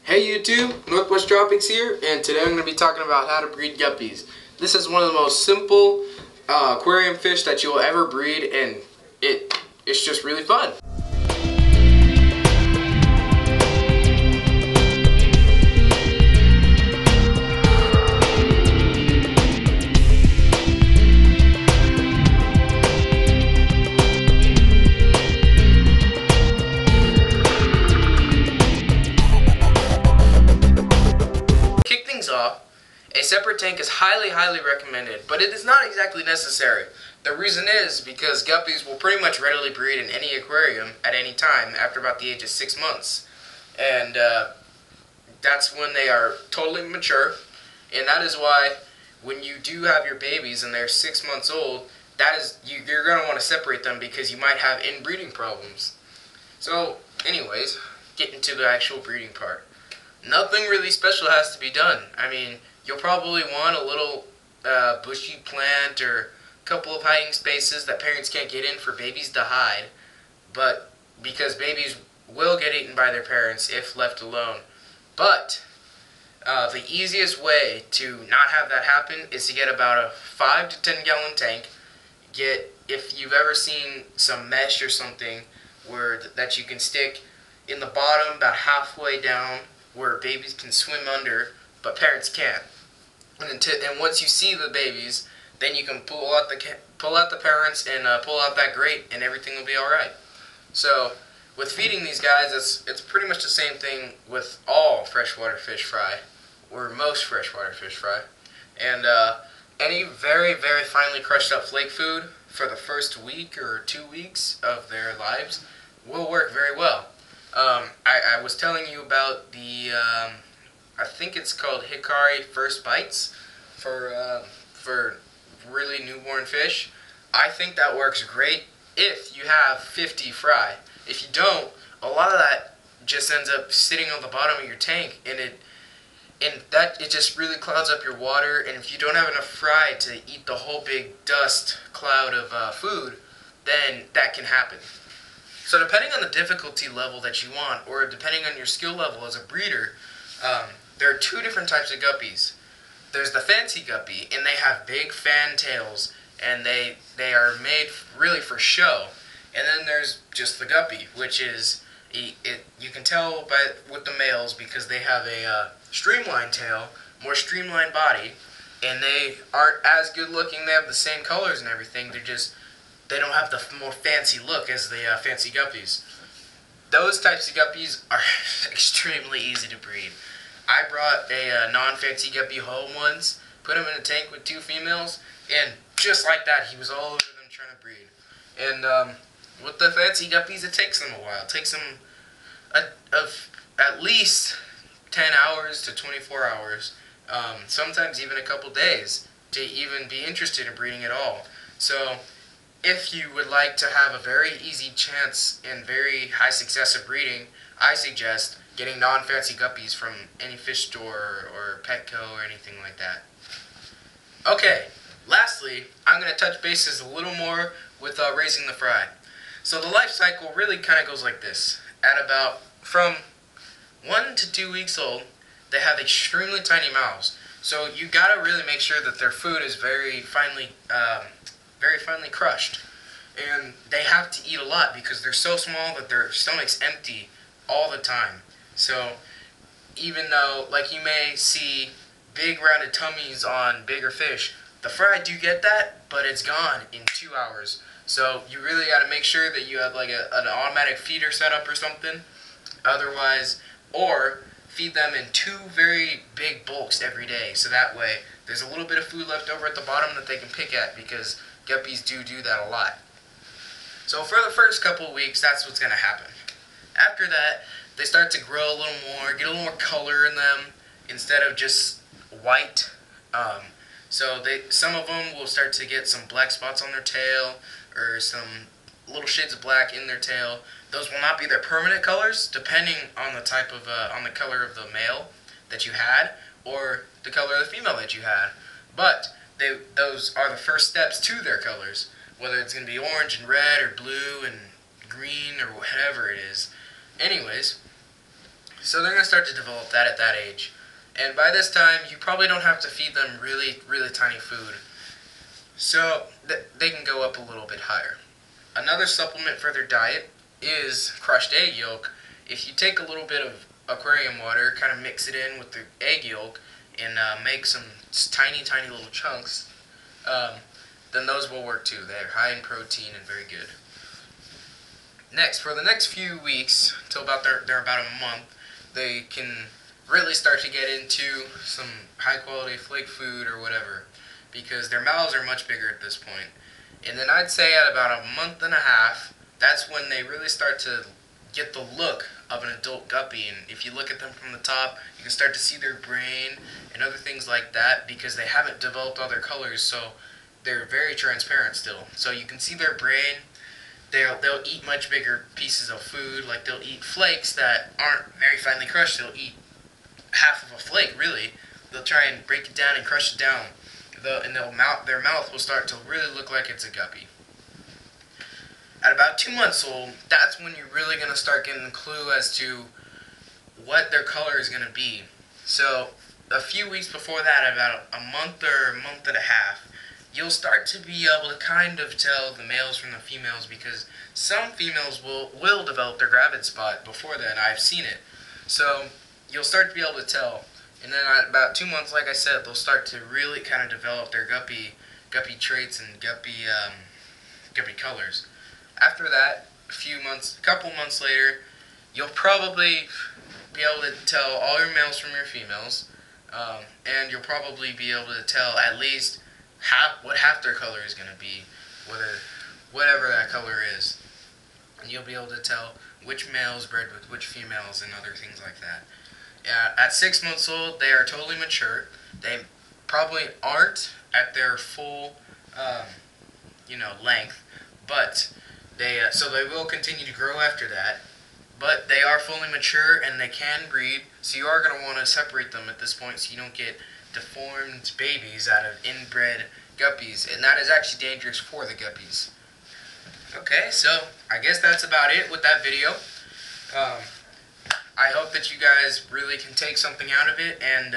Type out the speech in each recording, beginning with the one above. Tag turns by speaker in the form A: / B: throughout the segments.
A: Hey YouTube, Northwest Tropics here, and today I'm going to be talking about how to breed guppies. This is one of the most simple aquarium fish that you will ever breed, and it's just really fun. Off, a separate tank is highly recommended, but it is not exactly necessary. The reason is because guppies will pretty much readily breed in any aquarium at any time after about the age of 6 months, and that's when they are totally mature. And that is why when you do have your babies and they're 6 months old, you're going to want to separate them because you might have inbreeding problems. So anyways, getting to the actual breeding part. Nothing really special has to be done. I mean, you'll probably want a little bushy plant or a couple of hiding spaces that parents can't get in for babies to hide, but because babies will get eaten by their parents if left alone. But the easiest way to not have that happen is to get about a 5 to 10 gallon tank. If you've ever seen some mesh or something that you can stick in the bottom about halfway down, where babies can swim under, but parents can't. And once you see the babies, then you can pull out the parents and pull out that grate, and everything will be all right. So with feeding these guys, it's pretty much the same thing with all freshwater fish fry, or most freshwater fish fry. And any very finely crushed up flake food for the first week or 2 weeks of their lives will work very well. I was telling you about the, I think it's called Hikari First Bites for really newborn fish. I think that works great if you have 50 fry. If you don't, a lot of that just ends up sitting on the bottom of your tank, and it just really clouds up your water. And if you don't have enough fry to eat the whole big dust cloud of food, then that can happen. So depending on the difficulty level that you want, or depending on your skill level as a breeder, there are 2 different types of guppies. There's the fancy guppy, and they have big fan tails, and they are made really for show. And then there's just the guppy, which is, you can tell with the males because they have a streamlined tail, more streamlined body, and they aren't as good looking. They have the same colors and everything. They don't have the more fancy look as the fancy guppies. Those types of guppies are extremely easy to breed. I brought a non-fancy guppy home once, put him in a tank with 2 females, and just like that, he was all over them trying to breed. And with the fancy guppies, it takes them a while. It takes them at least 10 hours to 24 hours, sometimes even a couple days, to even be interested in breeding at all. So if you would like to have a very easy chance and very high success of breeding, I suggest getting non-fancy guppies from any fish store or Petco or anything like that. Okay, lastly, I'm going to touch bases a little more with raising the fry. So the life cycle really kind of goes like this. At about from 1 to 2 weeks old, they have extremely tiny mouths. So you got to really make sure that their food is very finely crushed, and they have to eat a lot because they're so small that their stomach's empty all the time. So even though, like, you may see big rounded tummies on bigger fish, the fry do get that, but it's gone in 2 hours. So you really got to make sure that you have like an automatic feeder setup or something, otherwise, or feed them in 2 very big bulks every day, so that way there's a little bit of food left over at the bottom that they can pick at, because guppies do that a lot. So for the first couple of weeks, that's what's going to happen. After that, they start to grow a little more, get a little more color in them instead of just white. So some of them will start to get some black spots on their tail, or some little shades of black in their tail. Those will not be their permanent colors, depending on the type of on the color of the male that you had, or the color of the female that you had. But those are the first steps to their colors, whether it's going to be orange and red or blue and green or whatever it is. Anyways, So they're going to start to develop that at that age. And by this time, you probably don't have to feed them really, really tiny food. So they can go up a little bit higher. Another supplement for their diet is crushed egg yolk. If you take a little bit of aquarium water, kind of mix it in with the egg yolk, and make some tiny, tiny little chunks, then those will work too. They're high in protein and very good. Next, for the next few weeks, till they're about a month, they can really start to get into some high quality flake food or whatever, because their mouths are much bigger at this point. And then I'd say at about a month and a half, that's when they really start to get the look of an adult guppy. And if you look at them from the top, you can start to see their brain and other things like that, because they haven't developed all their colors, so they're very transparent still. So you can see their brain. They'll eat much bigger pieces of food, like they'll eat flakes that aren't very finely crushed. They'll eat half of a flake, really. They'll try and break it down and crush it down. Their mouth will start to really look like it's a guppy. At about 2 months old, that's when you're really going to start getting a clue as to what their color is going to be. So a few weeks before that, about a month or a month and a half, you'll start to be able to kind of tell the males from the females, because some females will develop their gravid spot before then. I've seen it. So you'll start to be able to tell. And then at about 2 months, like I said, they'll start to really kind of develop their guppy traits and guppy colors. After that, a couple months later, you'll probably be able to tell all your males from your females, and you'll probably be able to tell at least what half their color is going to be, whatever that color is. And you'll be able to tell which males bred with which females and other things like that. At 6 months old, they are totally mature. They probably aren't at their full, length, but they will continue to grow after that. But they are fully mature and they can breed, so you are going to want to separate them at this point so you don't get deformed babies out of inbred guppies, and that is actually dangerous for the guppies. Okay, so I guess that's about it with that video. I hope that you guys really can take something out of it, and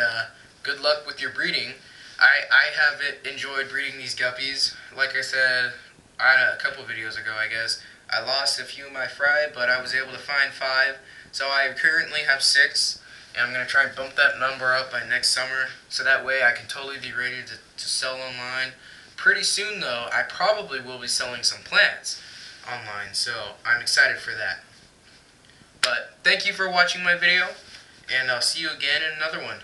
A: good luck with your breeding. I have enjoyed breeding these guppies. Like I said a couple videos ago, I guess, I lost a few of my fry, but I was able to find 5. So I currently have 6, and I'm going to try and bump that number up by next summer, so that way I can totally be ready to sell online. Pretty soon, though, I probably will be selling some plants online, so I'm excited for that. But thank you for watching my video, and I'll see you again in another one.